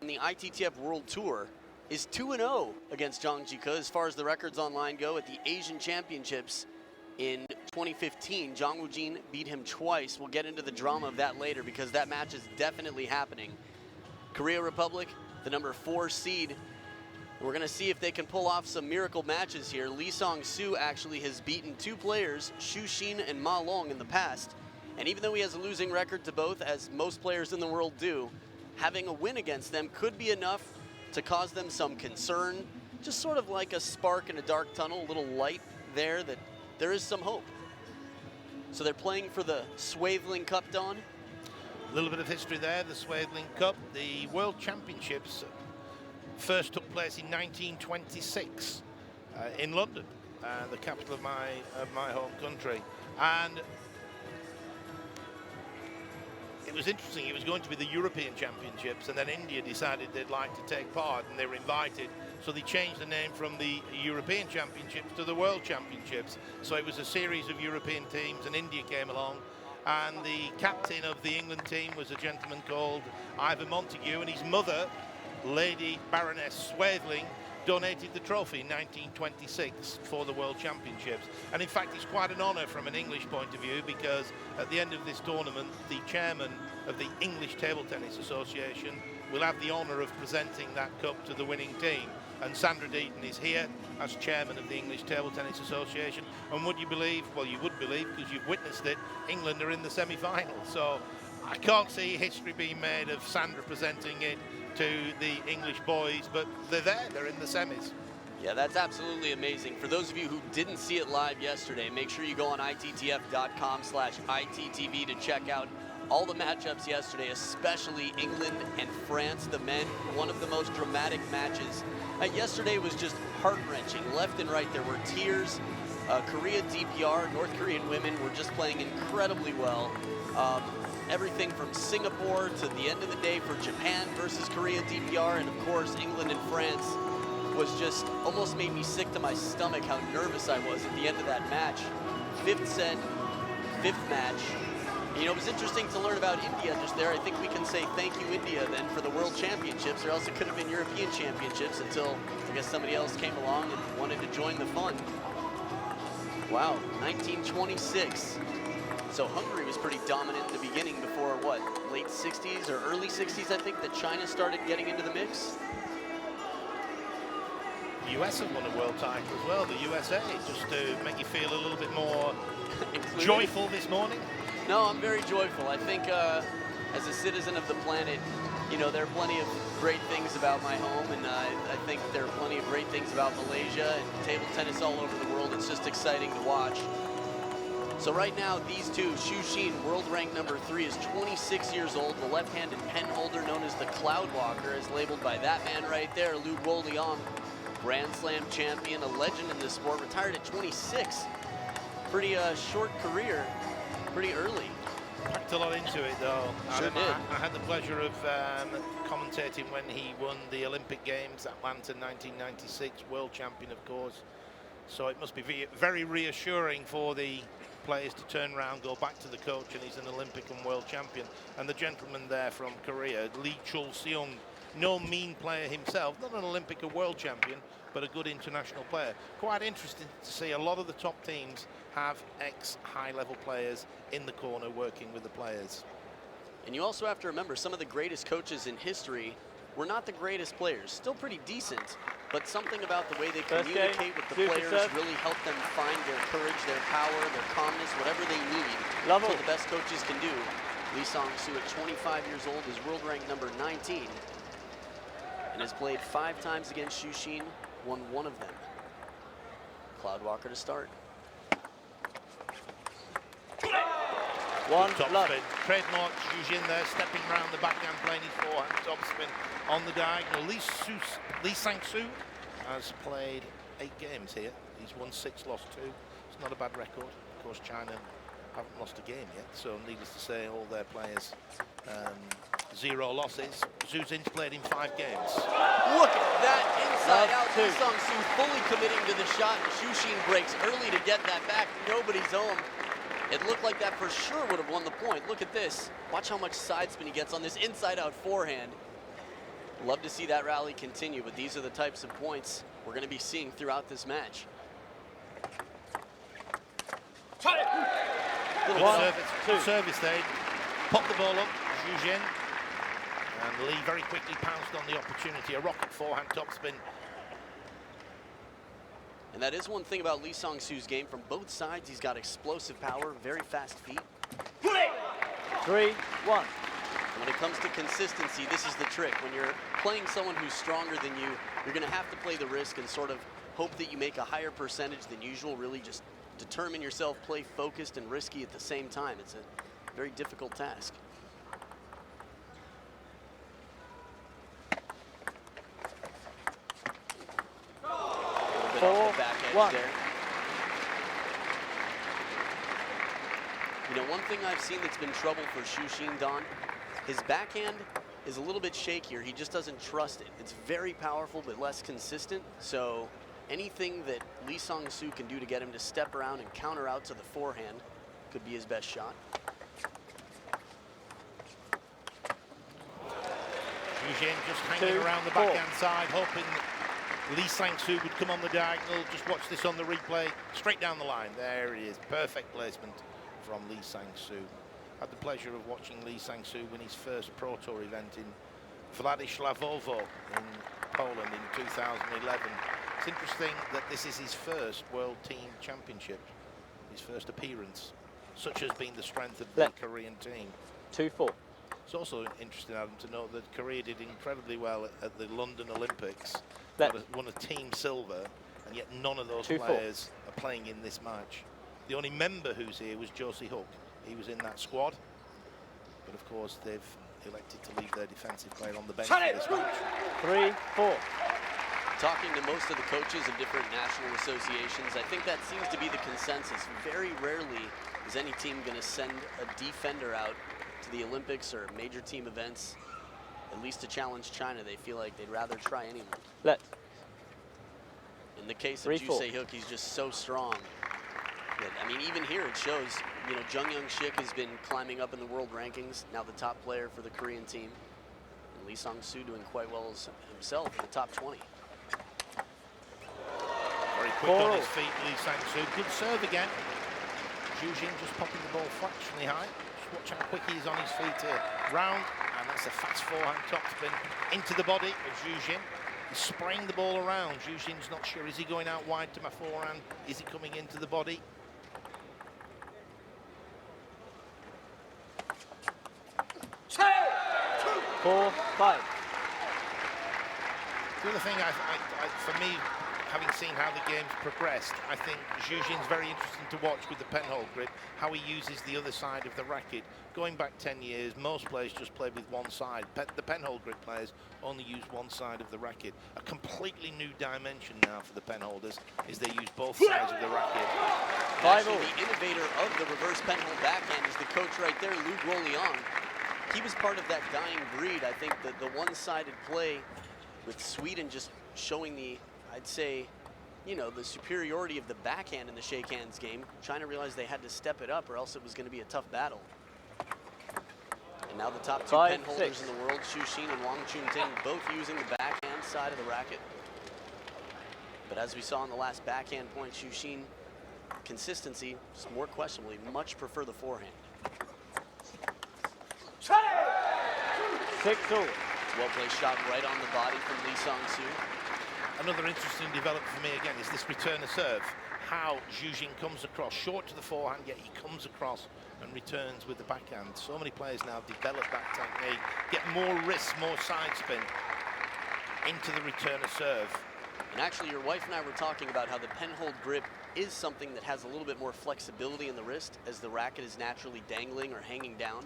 in the ITTF World Tour is 2-0 against Zhang Jike as far as the records online go. At the Asian Championships in 2015, Zhang Wujin beat him twice. We'll get into the drama of that later because that match is definitely happening. Korea Republic, the number 4 seed. We're going to see if they can pull off some miracle matches here. Sangsu actually has beaten 2 players, Xu Xin and Ma Long, in the past. And even though he has a losing record to both, as most players in the world do, having a win against them could be enough to cause them some concern. Just sort of like a spark in a dark tunnel, a little light there that there is some hope. So they're playing for the Swaithling Cup, Don. A little bit of history there, the Swaithling Cup. The World Championships first took place in 1926 in London, the capital of my home country. And it was interesting, it was going to be the European Championships, and then India decided they'd like to take part, and they were invited. So they changed the name from the European Championships to the World Championships. So it was a series of European teams, and India came along. And the captain of the England team was a gentleman called Ivan Montague, and his mother, Lady Baroness Swaithling, donated the trophy in 1926 for the World Championships. And in fact, it's quite an honour from an English point of view, because at the end of this tournament, the chairman of the English Table Tennis Association will have the honour of presenting that cup to the winning team. And Sandra Deaton is here as chairman of the English Table Tennis Association. And would you believe, well, you would believe because you've witnessed it, England are in the semi-final. So I can't see history being made of Sandra presenting it to the English boys, but they're there, they're in the semis. Yeah, that's absolutely amazing. For those of you who didn't see it live yesterday, make sure you go on ITTF.com/ITTV to check out all the matchups yesterday, especially England and France, the men. One of the most dramatic matches. Yesterday was just heart-wrenching. Left and right, there were tears. Korea DPR, North Korean women, were just playing incredibly well. Everything from Singapore to the end of the day for Japan versus Korea DPR, and of course England and France was just almost made me sick to my stomach how nervous I was at the end of that match. 5th set, 5th match. You know, it was interesting to learn about India just there. I think we can say thank you, India, then, for the World Championships, or else it could have been European Championships until, I guess, somebody else came along and wanted to join the fun. Wow, 1926. So Hungary was pretty dominant in the beginning before, what, late 60s or early 60s, I think, that China started getting into the mix? The US have won a world title as well, the USA, just to make you feel a little bit more joyful this morning. No, I'm very joyful. I think as a citizen of the planet, you know, there are plenty of great things about my home, and I think there are plenty of great things about Malaysia and table tennis all over the world. It's just exciting to watch. So right now, these two, Xu Xin, world rank number 3, is 26 years old. The left-handed pen holder known as the Cloud Walker is labeled by that man right there, Lu Guoliang, Grand Slam champion, a legend in this sport, retired at 26. Pretty short career, pretty early. Packed a lot into it though. Sure did. I had the pleasure of commentating when he won the Olympic Games, Atlanta 1996, world champion of course. So it must be very reassuring for the players to turn around, go back to the coach, and he's an Olympic and world champion. And the gentleman there from Korea, Lee Chul-seung, no mean player himself, not an Olympic or world champion, but a good international player. Quite interesting to see a lot of the top teams have ex-high-level players in the corner working with the players. And you also have to remember, some of the greatest coaches in history were not the greatest players. Still pretty decent, but something about the way they communicate with the players really helped them find their courage, their power, their calmness, whatever they need. That's what the best coaches can do. Sangsu, at 25 years old, is world rank number 19 and has played 5 times against Xu Xin, won 1 of them. Cloud Walker to start. One top spin. Trademark Xu Xin there, stepping around the backhand, playing his forehand top spin on the diagonal. Lee Sangsu has played 8 games here. He's won 6, lost 2. It's not a bad record. Of course, China haven't lost a game yet, so needless to say, all their players 0 losses. Xu Xin's played in 5 games. Look at that inside out. Lee Sangsu fully committing to the shot, and Xu Xin breaks early to get that back. Nobody's home. It looked like that for sure would have won the point. Look at this. Watch how much side spin he gets on this inside out forehand. Love to see that rally continue, but these are the types of points we're going to be seeing throughout this match. Good service there. Popped the ball up, Zhu Jin. And Lee very quickly pounced on the opportunity. A rocket forehand topspin. And that is one thing about Lee Sangsu's game. From both sides, he's got explosive power, very fast feet. 3-1. When it comes to consistency, this is the trick. When you're playing someone who's stronger than you, you're going to have to play the risk and sort of hope that you make a higher percentage than usual. Really just determine yourself, play focused and risky at the same time. It's a very difficult task. A little bit off the back edge there. You know, one thing I've seen that's been trouble for Xu Xin, Don, his backhand is a little bit shakier. He just doesn't trust it. It's very powerful, but less consistent. So anything that Lee Sangsu can do to get him to step around and counter out to the forehand could be his best shot. Zhu Jin just hanging around the backhand side, hoping that Lee Sangsu would come on the diagonal. Just watch this on the replay. Straight down the line. There it is. Perfect placement from Lee Sangsu. Had the pleasure of watching Lee Sangsu win his first Pro Tour event in Władysławowo in Poland in 2011. It's interesting that this is his first World Team Championship, his first appearance. Such has been the strength of the Korean team. 2-4. It's also interesting, Adam, to note that Korea did incredibly well at the London Olympics. Won a team silver, and yet none of those players are playing in this match. The only member who's here was Josie Hook. He was in that squad, but of course they've elected to leave their defensive player on the bench for this match. 3-4. Talking to most of the coaches of different national associations, I think that seems to be the consensus. Very rarely is any team going to send a defender out to the Olympics or major team events, at least to challenge China. They feel like they'd rather try anyone. In the case of Ju Se-hyuk, he's just so strong. But, I mean, even here it shows, you know, Jung Young-shik has been climbing up in the world rankings, now the top player for the Korean team. And Lee Sangsu doing quite well himself in the top 20. Very quick on his feet, Lee Sangsu. Good serve again. Zhu Jin just popping the ball fractionally high. Just watch how quick he is on his feet here. Round, and that's a fast forehand topspin into the body of Zhu Jin. He's spraying the ball around. Zhu Jin's not sure. Is he going out wide to my forehand? Is he coming into the body? Four, five. The other thing, for me, having seen how the game's progressed, I think Zhu Jin's very interesting to watch with the penhold grip, how he uses the other side of the racket. Going back 10 years, most players just play with one side. The penhold grip players only use one side of the racket. A completely new dimension now for the penholders is they use both sides of the racket. Actually, the innovator of the reverse penhold backhand is the coach right there, Lou Guoliang. He was part of that dying breed. I think that the one-sided play with Sweden just showing the, I'd say, you know, the superiority of the backhand in the shake hands game. China realized they had to step it up or else it was going to be a tough battle. And now the top two pen holders in the world, Xu Xin and Wang Chunting, both using the backhand side of the racket. But as we saw in the last backhand point, Xu Xin, consistency is more questionable. He much prefer the forehand. 6-2. Well-placed shot right on the body from Lee Sangsu. Another interesting development for me again is this return of serve. How Zhu Jin comes across, short to the forehand, yet he comes across and returns with the backhand. So many players now develop that technique, get more wrist, more side spin into the return of serve. And actually, your wife and I were talking about how the penhold grip is something that has a little bit more flexibility in the wrist as the racket is naturally dangling or hanging down.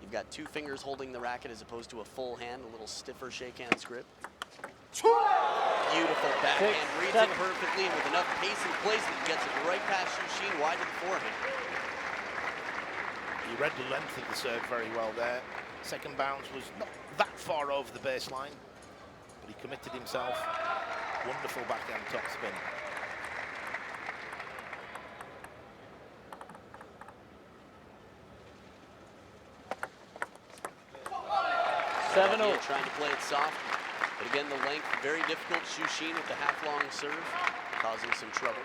You've got two fingers holding the racket as opposed to a full hand, a little stiffer shake hands grip. Beautiful backhand, reads it perfectly, and with enough pace and placement, gets it right past Xu Xin, wide to the forehand. He read the length of the serve very well there. Second bounce was not that far over the baseline, but he committed himself. Wonderful backhand topspin. 7 all. Trying to play it soft. But again, the length, very difficult. Xu Xin with the half-long serve, causing some trouble.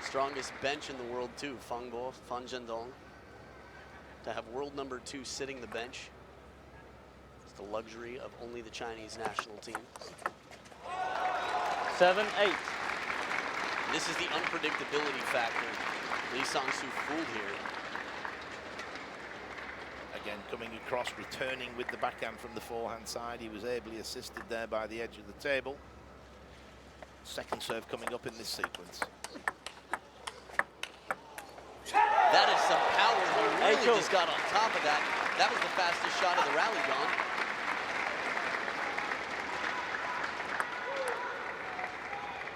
Strongest bench in the world, too, Fang Bo, Fan Zhendong. To have world number 2 sitting the bench, it's the luxury of only the Chinese national team. 7-8. This is the unpredictability factor. Sangsu fooled here. Again, coming across, returning with the backhand from the forehand side. He was ably assisted there by the edge of the table. Second serve coming up in this sequence. That is some power. He really just got on top of that. That was the fastest shot of the rally, Don.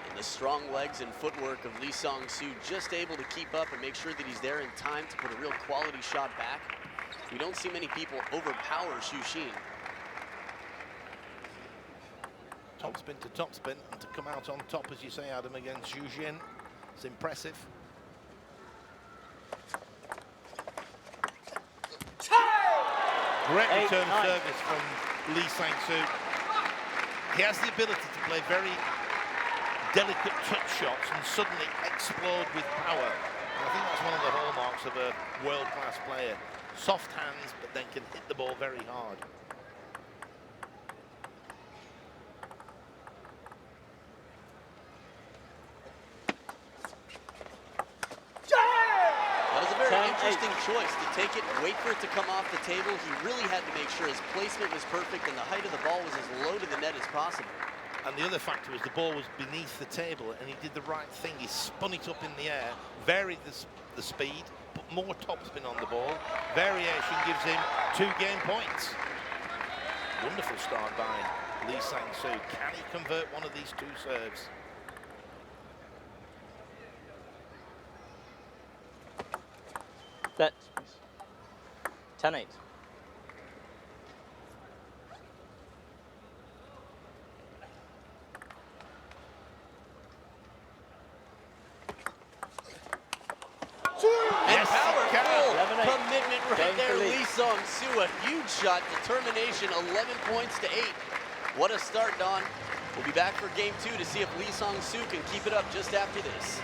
And the strong legs and footwork of Sangsu, just able to keep up and make sure that he's there in time to put a real quality shot back. We don't see many people overpower Xu Xin. Top spin to top spin, and to come out on top, as you say, Adam, against Xu Xin. It's impressive. Great return service from Sangsu. He has the ability to play very delicate touch shots and suddenly explode with power. And I think that's one of the hallmarks of a world-class player. Soft hands, but then can hit the ball very hard. That was a very interesting choice to take it, wait for it to come off the table. He really had to make sure his placement was perfect and the height of the ball was as low to the net as possible. And the other factor was the ball was beneath the table, and he did the right thing. He spun it up in the air, varied the speed, put more topspin on the ball. Variation gives him 2 game points. Wonderful start by Sangsu. Can he convert one of these 2 serves? Set. 10-8. And powerful 11-8. commitment right Game there. for Lee. Sangsu, a huge shot, determination, 11 points to 8. What a start, Don. We'll be back for game 2 to see if Sangsu can keep it up just after this.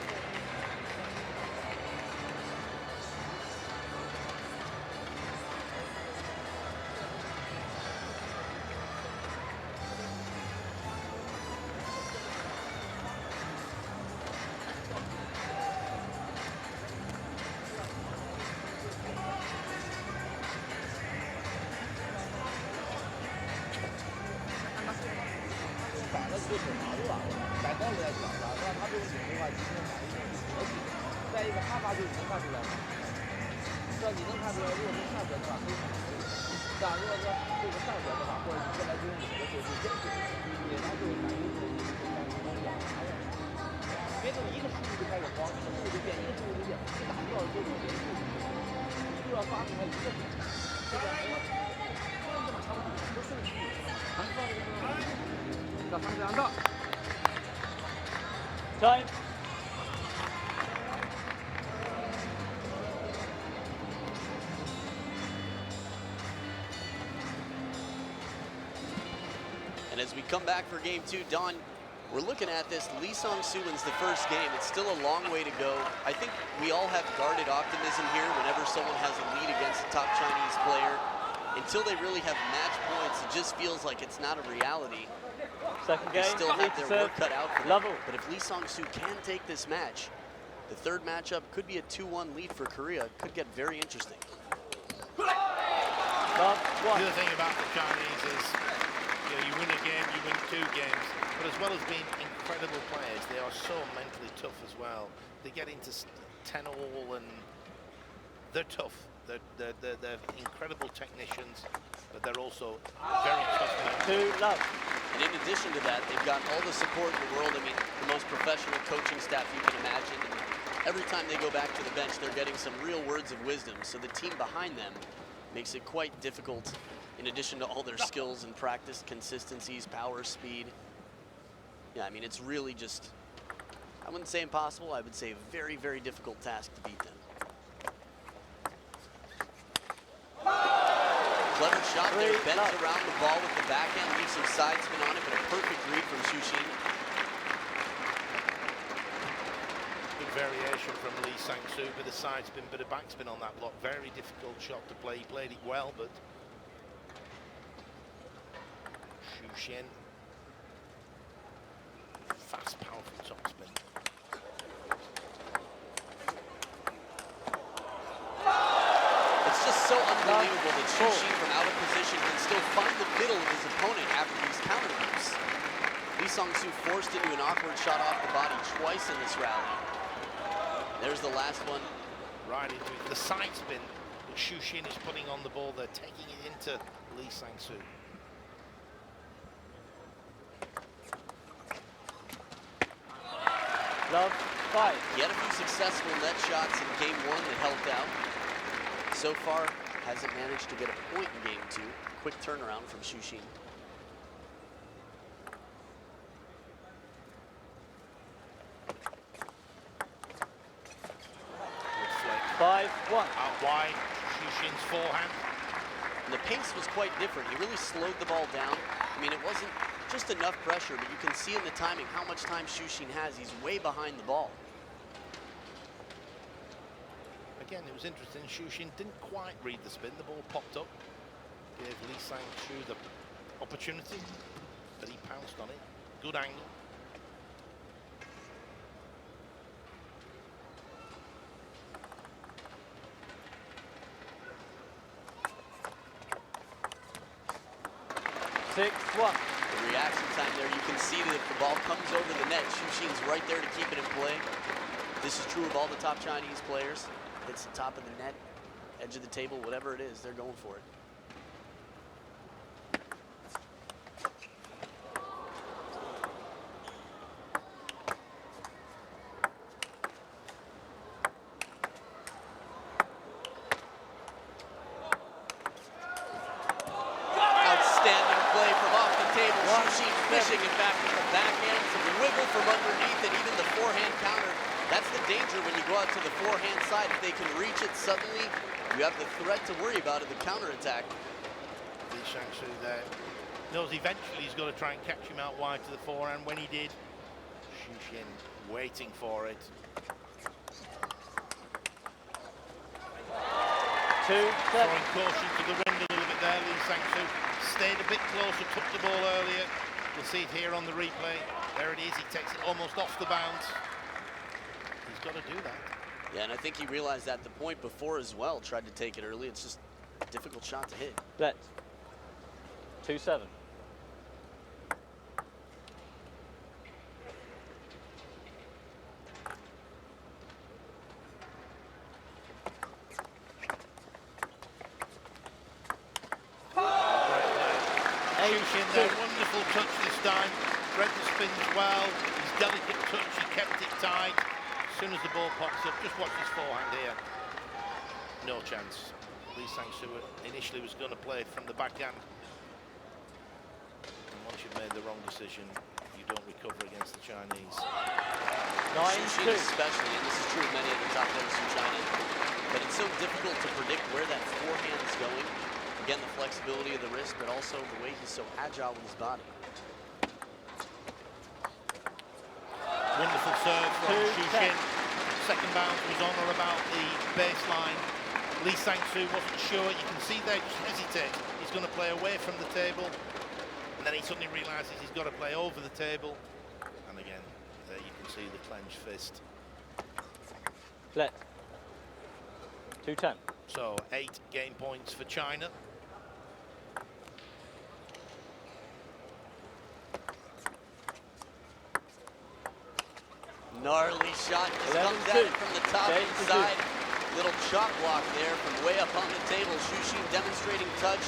Time. And as we come back for game 2, Don, we're looking at this. Sangsu wins the first game. It's still a long way to go. I think we all have guarded optimism here whenever someone has a lead against a top Chinese player. Until they really have match points, it just feels like it's not a reality. Second They game. still have their work cut out for them. Level. But if Sangsu can take this match, the third matchup could be a 2-1 lead for Korea. Could get very interesting. Love. The 1. other thing about the Chinese is, you win a game, you win 2 games. But as well as being incredible players, they are so mentally tough as well. They get into 10-all and they're tough. They're incredible technicians, but they're also very tough men. 2 love. And in addition to that, they've got all the support in the world. I mean, the most professional coaching staff you can imagine. And every time they go back to the bench, they're getting some real words of wisdom. So the team behind them makes it quite difficult, in addition to all their skills and practice, consistencies, power, speed. Yeah, I mean, it's really just, I wouldn't say impossible. I would say a very, very difficult task to beat them. Clever shot there, Three, bends love. around the ball with the backhand, leaves some side spin on it, but a perfect read from Shushin. Good variation from Lee Sangsu, bit of side spin, bit of backspin on that block. Very difficult shot to play. He played it well, but Shushin, fast, powerful topspin. It's just so unbelievable that Shushin from out of position can still find the middle of his opponent after these counter moves. Lee Sangsu forced into an awkward shot off the body twice in this rally. There's the last one. Right into it. The side spin that Shushin is putting on the ball, they're taking it into Lee Sangsu. Love, 5. He had a few successful net shots in game 1 that helped out. So far, hasn't managed to get a point in game 2. Quick turnaround from Shushin. 5-1. Out wide, Shushin's forehand. And the pace was quite different. He really slowed the ball down. I mean, it wasn't just enough pressure, but you can see in the timing how much time Shushin has. He's way behind the ball. Again, it was interesting. Shushin didn't quite read the spin. The ball popped up, gave Lee Sangsu the opportunity, but he pounced on it. Good angle. Six, 1. The reaction time there, you can see that if the ball comes over the net, Shushin's right there to keep it in play. This is true of all the top Chinese players. Hits the top of the net, edge of the table, whatever it is, they're going for it. Outstanding play from off the table. Shushin fishing it back with the backhand, some wiggle from underneath, and even the forehand counter. That's the danger when you go out to the forehand side. If they can reach it suddenly, you have the threat to worry about in the counterattack. Lee Sangsu there knows eventually he's got to try and catch him out wide to the forehand. When he did, Shushin waiting for it. 2-7. Throwing caution to the wind a little bit there. Lee Sangsu stayed a bit closer, took the ball earlier. We'll see it here on the replay. There it is. He takes it almost off the bounce. He's got to do that. Yeah, and I think he realized that the point before as well. Tried to take it early. It's just a difficult shot to hit. Let. 2-7. Shushin there, wonderful touch this time. Read the spins well. His delicate touch, he kept it tight. As soon as the ball pops up, just watch his forehand here. No chance. Lee Sangsu initially was going to play from the backhand. And once you've made the wrong decision, you don't recover against the Chinese. 9-2. Especially, and this is true of many of the top players from China, but it's so difficult to predict where that forehand is going. Again, the flexibility of the wrist, but also the way he's so agile with his body. Wonderful serve from Shushin. Second bounce was on or about the baseline. Lee Sangsu wasn't sure. You can see there, just hesitate. He's going to play away from the table. And then he suddenly realizes he's got to play over the table. And again, there you can see the clenched fist. Let. 2-10. So 8 game points for China. Gnarly shot just comes at it from the top inside. Little chop block there from way up on the table. Shushin demonstrating touch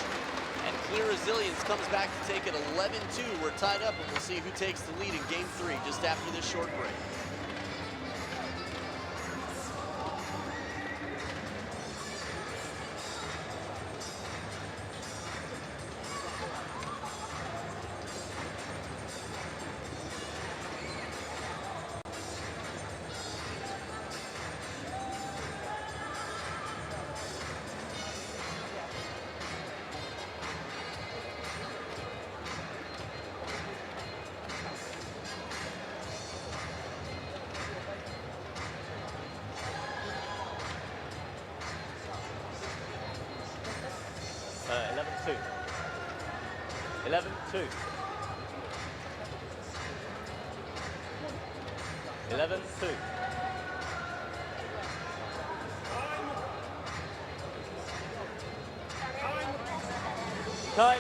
and clear resilience, comes back to take it 11-2. We're tied up, and we'll see who takes the lead in game 3 just after this short break. 11-2. 11-2. Time.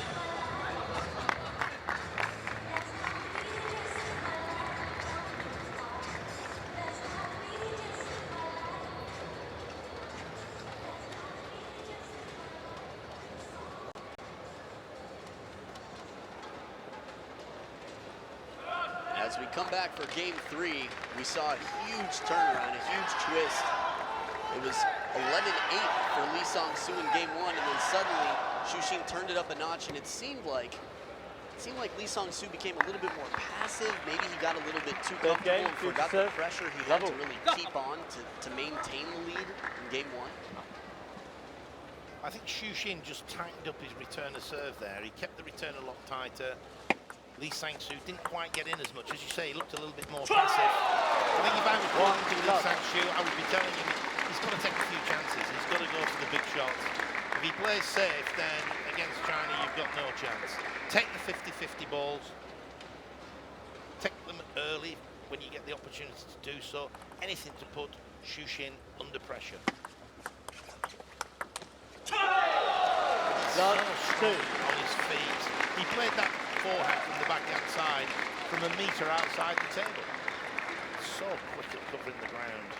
As we come back for game 3, we saw a huge turnaround, a huge twist. It was 11-8 for Lee Sangsu in game 1, and then suddenly Xu Xin turned it up a notch, and it seemed like Lee Sangsu became a little bit more passive. Maybe he got a little bit too comfortable and forgot the pressure he had to really keep on to maintain the lead in game 1. I think Xu Xin just tightened up his return of serve there. He kept the return a lot tighter. Lee Sangsu didn't quite get in as much. As you say, he looked a little bit more passive. I think if I was talking to Lee Sangsu, I would be telling him he's got to take a few chances. He's got to go for the big shots. If he plays safe, then against China, you've got no chance. Take the 50-50 balls. Take them early when you get the opportunity to do so. Anything to put Xu Xin under pressure. So strong on his feet. He played that forehand from the backhand side from a metre outside the table. So quick at covering the ground.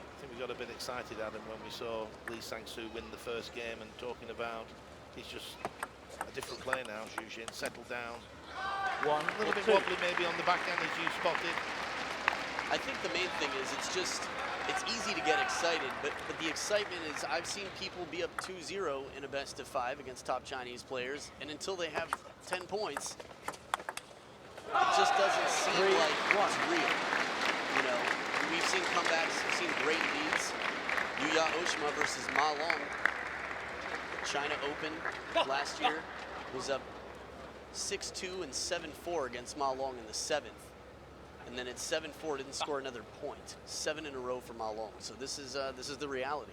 I think we got a bit excited, Adam, when we saw Lee Sangsu win the first game and talking about he's just a different player now. Xu Xin settled down. A little bit wobbly maybe on the backhand, as you spotted. I think the main thing is it's easy to get excited, but the excitement is I've seen people be up 2-0 in a best of 5 against top Chinese players, and until they have 10 points, it just doesn't seem like it's real. You know, we've seen comebacks, we've seen great leads. Yuya Oshima versus Ma Long. China Open last year was up 6-2 and 7-4 against Ma Long in the 7th. And then at 7-4, didn't score another point. 7 in a row for Ma Long. So this is the reality.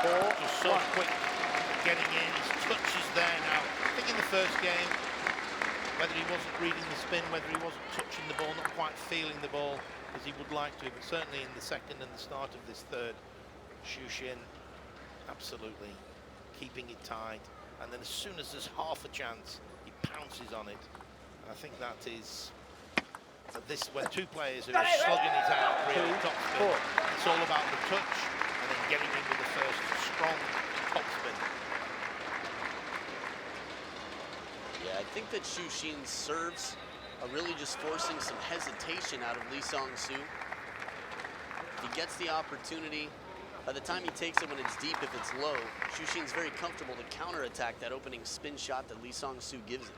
Just so quick getting in. His touch is there now. I think in the first game, whether he wasn't reading the spin, whether he wasn't touching the ball, not quite feeling the ball as he would like to, but certainly in the second and the start of this third, Xu Xin absolutely keeping it tight. And then as soon as there's half a chance, he pounces on it. And I think that is, this when two players who are slugging it out really top spin, it's all about the touch and then getting in with the first strong top spin. Yeah, I think that Xu Xin's serves are really just forcing some hesitation out of Lee Sangsu. He gets the opportunity. By the time he takes it when it's deep, if it's low, Xu Xin's very comfortable to counterattack that opening spin shot that Lee Sangsu gives him.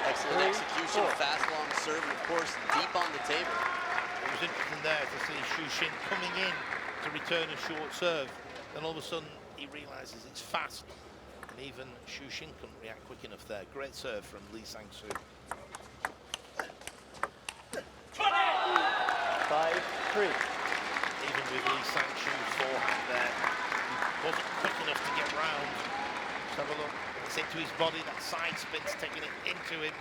Excellent execution, fast long serve, and of course, deep on the table. It was interesting there to see Xu Xin coming in to return a short serve. Then all of a sudden, he realizes it's fast. And even Xu Xin couldn't react quick enough there. Great serve from Lee Sangsu. 5-3. Even with Lee Sangsu's forehand there, he wasn't quick enough to get round. Just have a look. It's into his body, that side spin's taking it into him.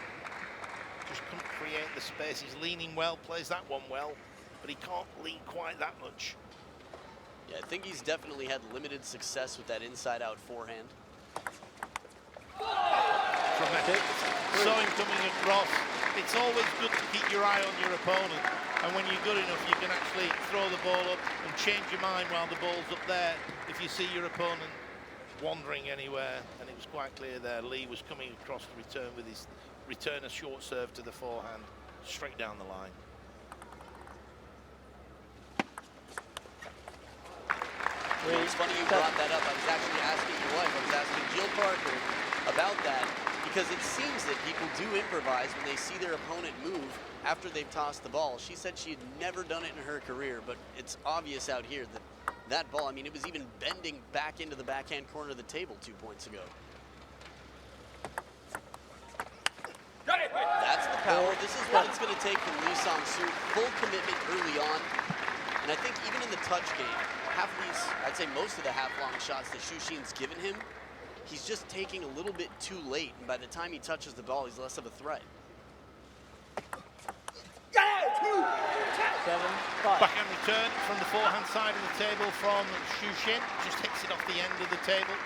Just couldn't create the space. He's leaning well, plays that one well, but he can't lean quite that much. Yeah, I think he's definitely had limited success with that inside-out forehand. Tremendous. Saw him coming across. It's always good to keep your eye on your opponent. And when you're good enough, you can actually throw the ball up and change your mind while the ball's up there if you see your opponent wandering anywhere. And it was quite clear there. Lee was coming across the return with his return a short serve to the forehand, straight down the line. You know, it's funny you brought that up. I was actually asking your wife, I was asking Jill Parker about that, because it seems that people do improvise when they see their opponent move after they've tossed the ball. She said she had never done it in her career, but it's obvious out here that that ball, I mean, it was even bending back into the backhand corner of the table 2 points ago. That's the Oh, this is what it's going to take from Sangsu. Full commitment early on. And I think even in the touch game, half of these, I'd say most of the half-long shots that Xu Xin's given him, he's just taking a little bit too late. And by the time he touches the ball, he's less of a threat. 7-5. Backhand return from the forehand side of the table from Xu Xin. Just hits it off the end of the table.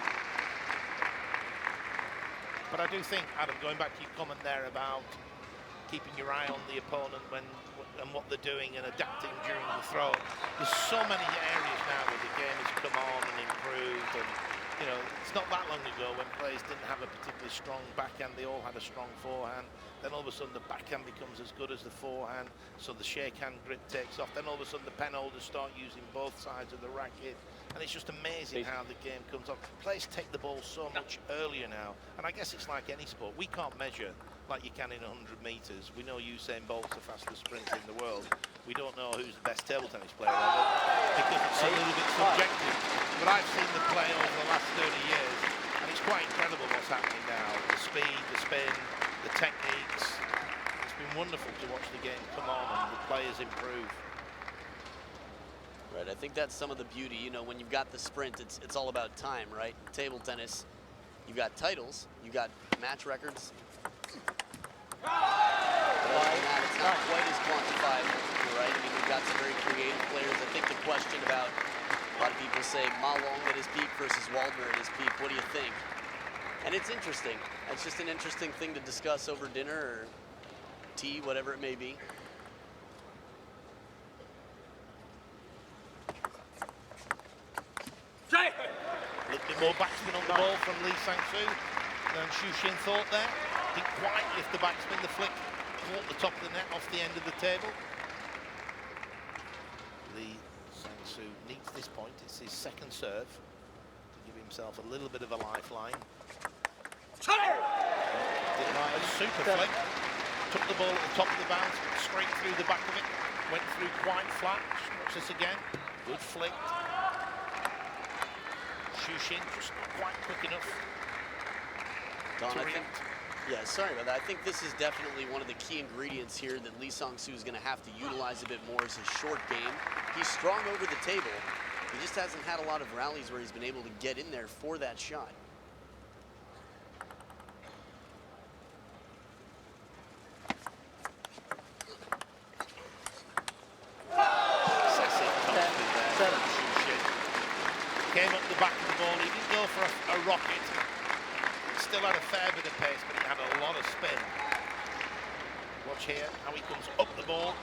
But I do think, Adam, going back to your comment there about keeping your eye on the opponent and what they're doing and adapting during the throw. There's so many areas now where the game has come on and improved, and you know, it's not that long ago when players didn't have a particularly strong backhand, they all had a strong forehand. Then all of a sudden the backhand becomes as good as the forehand, so the shake hand grip takes off. Then all of a sudden the pen holders start using both sides of the racket, and it's just amazing how the game comes on. Players take the ball so much earlier now, and I guess it's like any sport. We can't measure like you can in 100 meters. We know Usain Bolt's the fastest sprinter in the world. We don't know who's the best table tennis player ever because it's a little bit subjective. But I've seen them play over the last 30 years, and it's quite incredible what's happening now. The speed, the spin, the techniques. It's been wonderful to watch the game come on and the players improve. Right, I think that's some of the beauty. You know, when you've got the sprint, it's all about time, right? Table tennis, you've got titles, you've got match records. But other than that, it's not quite as quantifiable, right? I mean, we've got some very creative players. I think the question about a lot of people say Ma Long at his peak versus Waldner at his peak. What do you think? And it's interesting. It's just an interesting thing to discuss over dinner or tea, whatever it may be. A little bit more backspin on the ball from Sangsu than Xu Xin thought there. Didn't quite lift the backspin, the flick caught the top of the net off the end of the table. Sangsu needs this point. It's his second serve to give himself a little bit of a lifeline. Didn't like a super flick. Took the ball at the top of the bounce, straight through the back of it. Went through quite flat. Watch this again. Good flick. Xu Xin just not quite quick enough. Don, yeah, sorry about that. I think this is definitely one of the key ingredients here that Sangsu is going to have to utilize a bit more is his short game. He's strong over the table. He just hasn't had a lot of rallies where he's been able to get in there for that shot. Excessive confidence there. Xu Xin came up the back of the ball. He didn't go for a rocket. Still had a fair bit of pace, but he had a lot of spin. Watch here how he comes up the ball.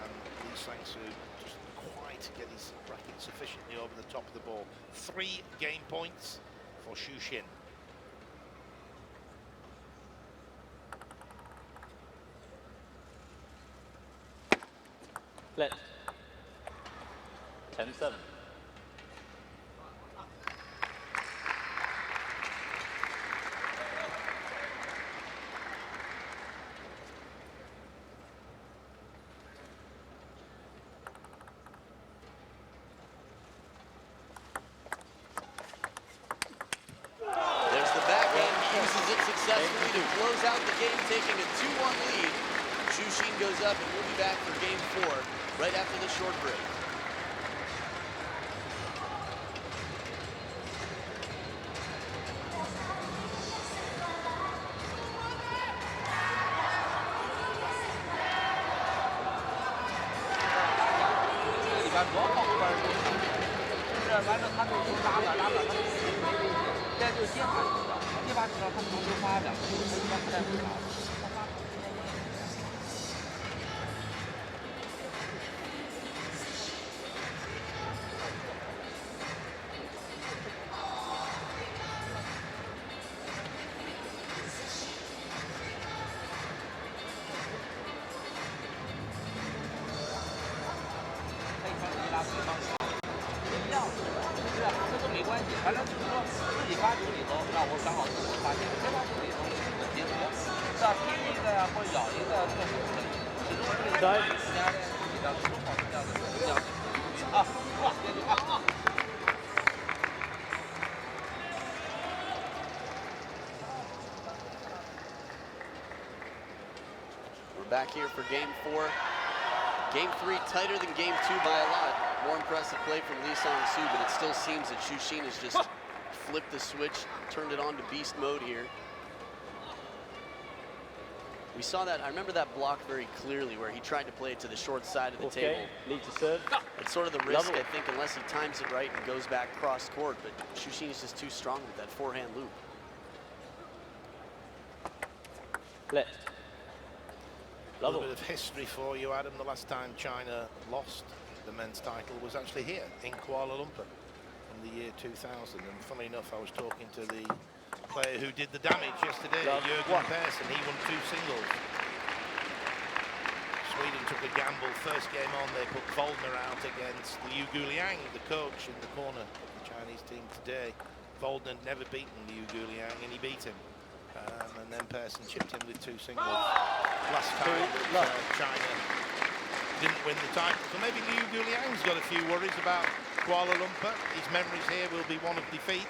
And Sangsu just quite get his racket sufficiently over the top of the ball. 3 game points for Xu Xin. Let. 10-7. Successfully to close out the game, taking a 2-1 lead. Xu Xin goes up, and we'll be back for game 4 right after the short break. back here for game 4. Game 3 tighter than game 2 by a lot. More impressive play from Sangsu, but it still seems that Xu Xin has just flipped the switch, turned it on to beast mode here. We saw that, I remember that block very clearly where he tried to play it to the short side of the table. Lead to serve. It's sort of the risk, I think, unless he times it right and goes back cross court, but Xu Xin is just too strong with that forehand loop. Left. A little bit of history for you, Adam. The last time China lost the men's title was actually here in Kuala Lumpur in the year 2000. And funnily enough, I was talking to the player who did the damage yesterday, Jürgen Persson. He won 2 singles. Sweden took a gamble. First game on, they put Voldner out against Liu Guliang, the coach in the corner of the Chinese team today. Voldner had never beaten Liu Guliang, and he beat him. And then Persson chipped in with 2 singles. Last time China didn't win the title. So maybe Liu Guliang's got a few worries about Kuala Lumpur. His memories here will be one of defeat.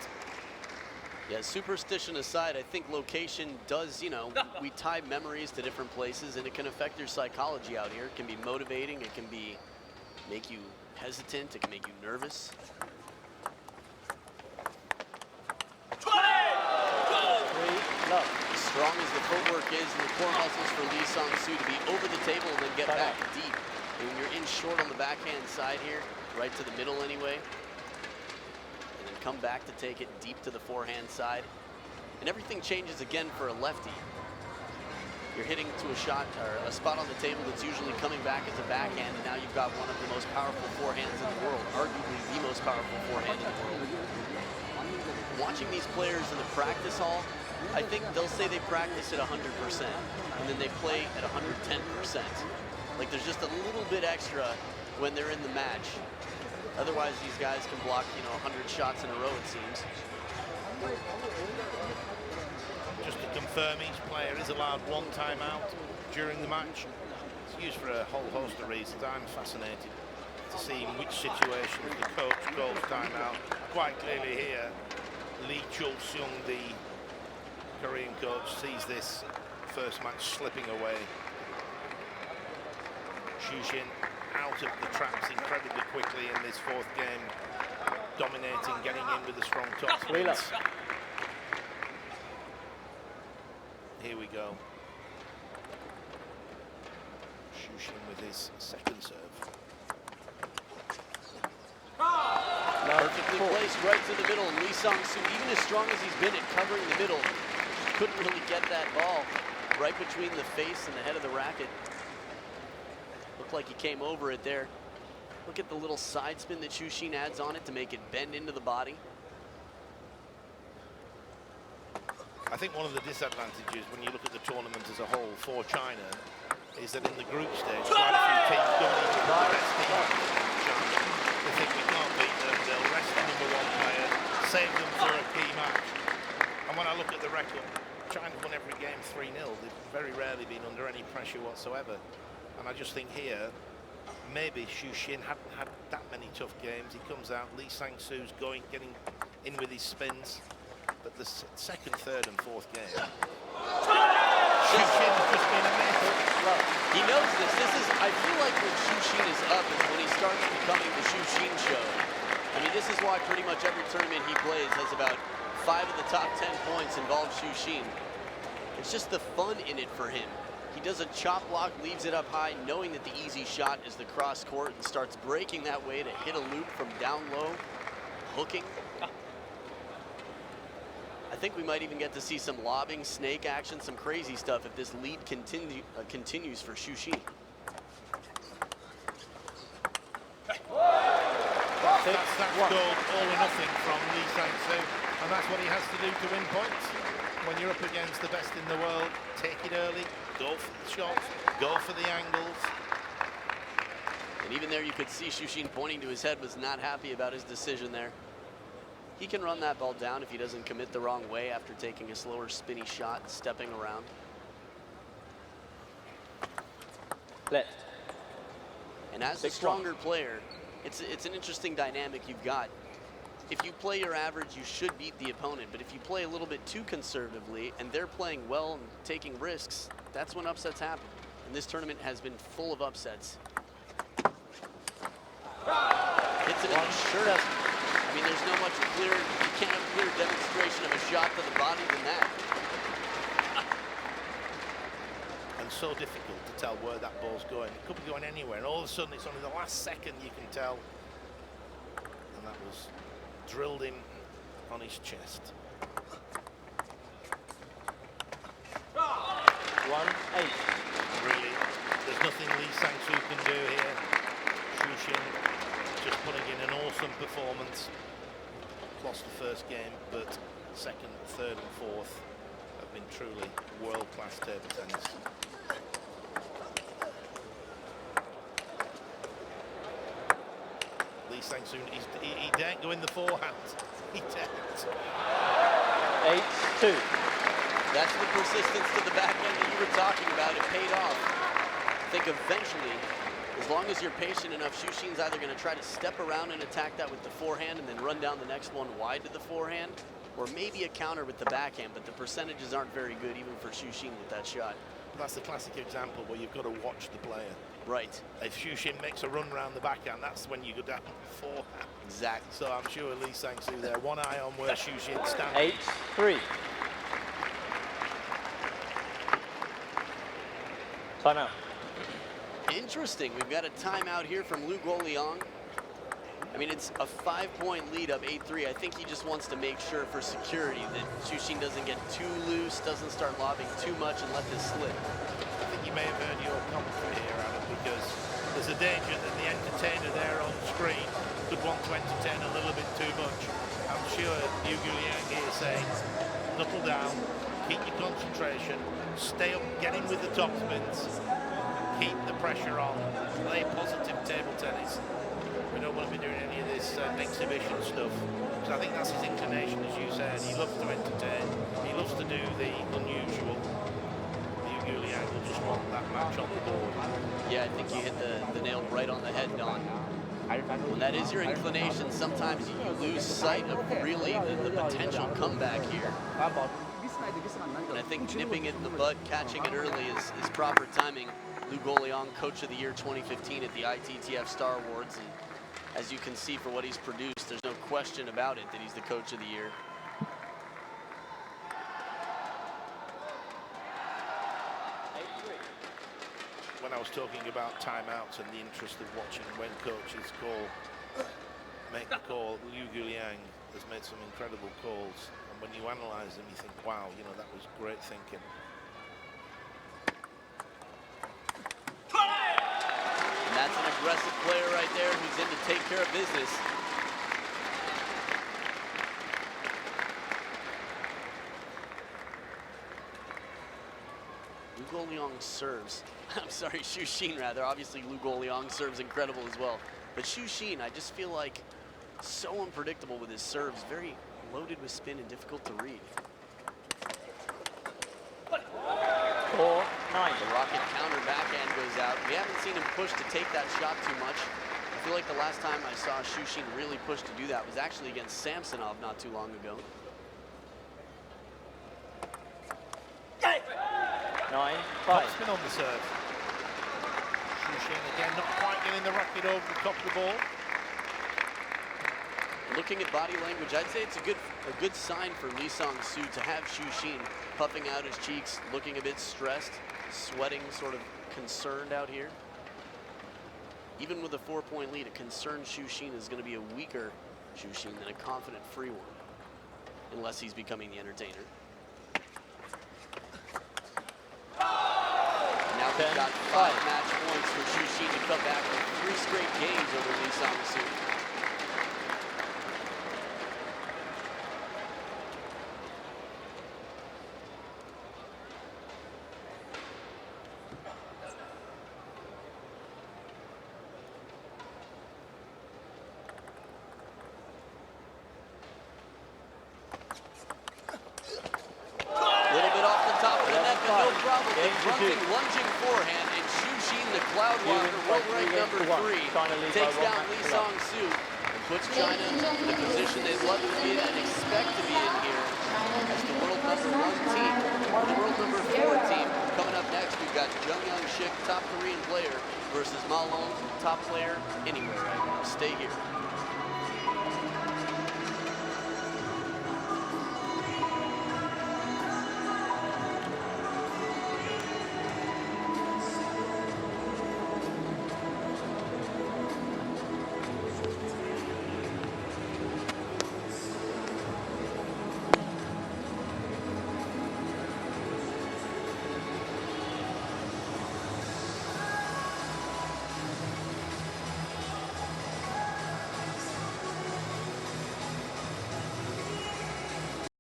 Yeah, superstition aside, I think location does, you know, we tie memories to different places, and it can affect your psychology out here. It can be motivating, it can be make you hesitant, it can make you nervous. As strong as the footwork is and the core muscles for Sangsu to be over the table and then get back deep. And when you're in short on the backhand side here, right to the middle anyway, and then come back to take it deep to the forehand side. And everything changes again for a lefty. You're hitting to a shot or a spot on the table that's usually coming back as a backhand, and now you've got one of the most powerful forehands in the world, arguably the most powerful forehand in the world. Watching these players in the practice hall, I think they'll say they practice at 100%, and then they play at 110%. Like there's just a little bit extra when they're in the match. Otherwise, these guys can block, you know, 100 shots in a row, it seems. Just to confirm, each player is allowed 1 timeout during the match. It's used for a whole host of reasons. I'm fascinated to see in which situations the coach calls timeout. Quite clearly here, Lee Chul-seung, the Korean coach, sees this first match slipping away. Xu Xin out of the traps incredibly quickly in this 4th game, dominating, getting in with a strong top spin. Here we go. Xu Xin with his 2nd serve. Perfectly placed right to the middle. And Sangsu, even as strong as he's been at covering the middle, couldn't really get that ball right between the face and the head of the racket. Looked like he came over it there. Look at the little side spin that Xu Xin adds on it to make it bend into the body. I think one of the disadvantages when you look at the tournament as a whole for China is that in the group stage, quite a few teams don't even put the best team in China. They think we can't beat them, they'll rest the #1 player, save them for a key match. And when I look at the record, China's won every game 3-0. They've very rarely been under any pressure whatsoever. And I just think here, maybe Xu Xin hadn't had that many tough games. He comes out, Sangsu's getting in with his spins. But the 2nd, 3rd and 4th game, Xu Xin's just been amazing. He knows this. I feel like when Xu Xin is up is when he starts becoming the Xu Xin show. I mean, this is why pretty much every tournament he plays has about 5 of the top 10 points involve Xu Xin. It's just the fun in it for him. He does a chop block, leaves it up high, knowing that the easy shot is the cross court, and starts breaking that way to hit a loop from down low, hooking. I think we might even get to see some lobbing, snake action, some crazy stuff if this lead continues for Xu Xin. That's called all or nothing from Sangsu, and that's what he has to do to win points. When you're up against the best in the world, take it early, go for the shots, go for the angles. And even there you could see Xu Xin pointing to his head, was not happy about his decision there. He can run that ball down if he doesn't commit the wrong way after taking a slower spinny shot, stepping around. Left. And as a stronger player, it's an interesting dynamic you've got. If you play your average, you should beat the opponent. But if you play a little bit too conservatively and they're playing well and taking risks, that's when upsets happen. and this tournament has been full of upsets. Hits it in the shirt. I mean, there's no much clear, you can't have a clear demonstration of a shot to the body than that. And so difficult to tell where that ball's going. It could be going anywhere, and all of a sudden it's only the last second you can tell. And that was drilled in on his chest. 1-8. Really, there's nothing Lee Sangsu can do here. Xu Xin just putting in an awesome performance. Lost the first game, but second, third and fourth have been truly world-class table tennis. Lee Sangsu, he daren't go in the forehand. He daren't. 8-2. That's the persistence to the back end that you were talking about. It paid off. I think eventually, as long as you're patient enough, Xu Xin's either going to try to step around and attack that with the forehand and then run down the next one wide to the forehand, or maybe a counter with the backhand, but the percentages aren't very good even for Xu Xin with that shot. That's the classic example where you've got to watch the player. Right. If Xu Xin makes a run around the backhand, that's when you go down forehand. Exactly. So I'm sure Lee Sangsu there, one eye on where Xu Xin stands. 8-3. Timeout. Interesting. We've got a timeout here from Lu Guoliang. I mean, it's a 5-point lead up, 8-3. I think he just wants to make sure for security that Xu Xin doesn't get too loose, doesn't start lobbing too much and let this slip. I think you may have heard your commentary here, Adam, because there's a danger that the entertainer there on screen could want to entertain a little bit too much. I'm sure Yu Guoliang here is saying, knuckle down, keep your concentration, stay up, get in with the top spins, keep the pressure on, play positive table tennis. We don't want to be doing any of this exhibition stuff, because I think that's his inclination, as you said. He loves to entertain, he loves to do the unusual. Yu Guoliang will just want that match on the board. Yeah, I think you hit the nail right on the head, Don. When that is your inclination, sometimes you lose sight of really the potential comeback here. And I think nipping it in the bud, catching it early is proper timing. Lu Guoliang, Coach of the Year 2015 at the ITTF Star Awards. And as you can see for what he's produced, there's no question about it that he's the Coach of the Year. When I was talking about timeouts and the interest of watching when coaches make the call, Yu Guoliang has made some incredible calls. And when you analyze them, you think, wow, you know, that was great thinking. And that's an aggressive player right there who's in to take care of business. Lu Guoliang serves. I'm sorry, Xu Xin rather. Obviously, Lu Guoliang serves incredible as well. But Xu Xin, I just feel like so unpredictable with his serves. Very loaded with spin and difficult to read. 4-9. The rocket counter backhand goes out. We haven't seen him push to take that shot too much. I feel like the last time I saw Xu Xin really push to do that was actually against Samsonov not too long ago. 9-5. Spin on the serve. Xu Xin again, not quite getting the racket over the top of the ball. Looking at body language, I'd say it's a good sign for Lee Sangsu to have Xu Xin puffing out his cheeks, looking a bit stressed, sweating, sort of concerned out here. Even with a 4-point lead, a concerned Xu Xin is going to be a weaker Xu Xin than a confident free one, unless he's becoming the entertainer. Now we've got 5 match points for Xu Xin to come back with 3 straight games over Lee Sangsu. Lunging forehand, and Xu Xin, the cloud walker, world rank number 3, takes down Lee Sangsu and puts China in the position they'd love to be in and expect to be in here as the world number 1 team, or the world number 4 team, Coming up next, we've got Jung Young Shik, top Korean player, versus Ma Long, top player anywhere right now. Stay here.